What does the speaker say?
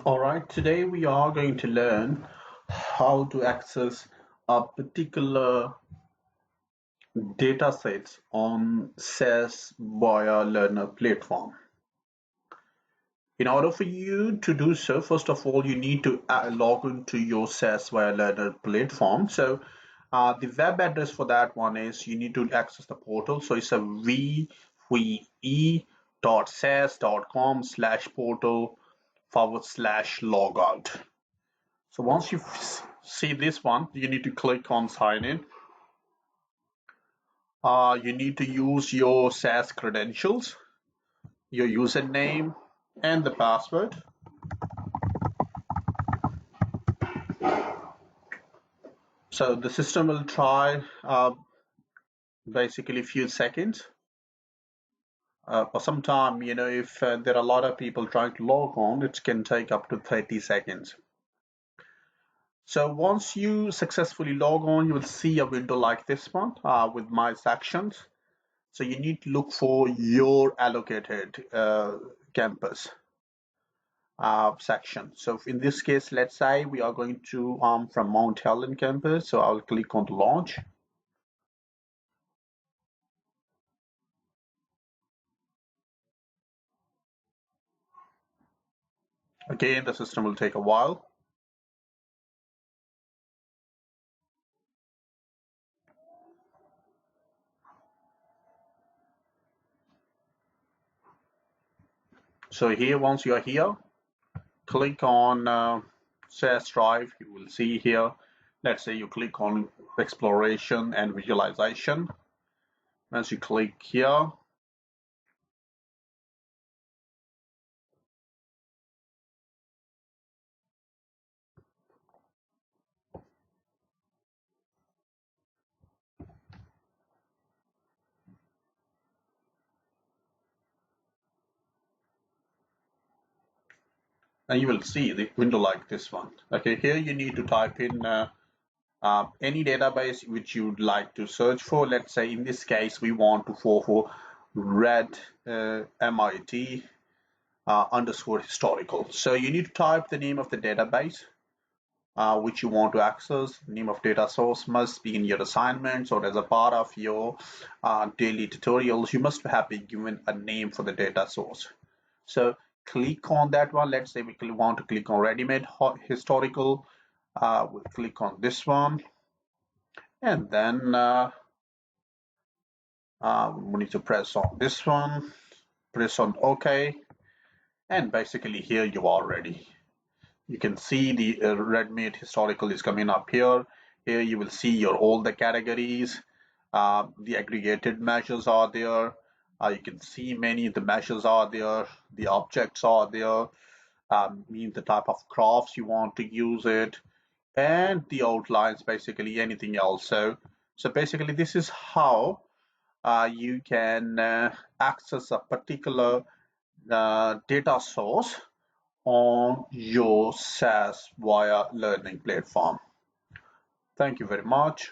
All right, today we are going to learn how to access a particular data sets on SAS Viya Learner platform. In order for you to do so, first of all, you need to log into your SAS Viya Learner platform. So the web address for that one is you need to access the portal. So it's a vve.sas.com/portal/logout. So once you see this one, you need to click on sign in. You need to use your SAS credentials, your username, and the password. So the system will try basically a few seconds. For some time, if there are a lot of people trying to log on, it can take up to 30 seconds. So once you successfully log on, you will see a window like this one with my sections. So you need to look for your allocated campus section. So in this case, let's say we are going to from Mount Helen campus. So I'll click on the launch. Again, the system will take a while. So here, once you are here, click on SAS Drive. You will see here, let's say you click on exploration and visualization. Once you click here, and you will see the window like this one. Okay, here you need to type in any database which you'd like to search for. Let's say in this case we want to for red MIT underscore historical. So you need to type the name of the database which you want to access. The name of data source must be in your assignments or as a part of your daily tutorials. You must have been given a name for the data source. So click on that one. Let's say we want to click on ready-made historical. We'll click on this one, and then we need to press on this one, press on OK, and basically here you are ready. You can see the ready-made historical is coming up here. Here you will see your all the categories. The aggregated measures are there. You can see many of the measures are there. The objects are there. Mean the type of graphs you want to use it, and the outlines, basically anything else. So basically this is how you can access a particular data source on your SAS Viya learning platform. Thank you very much.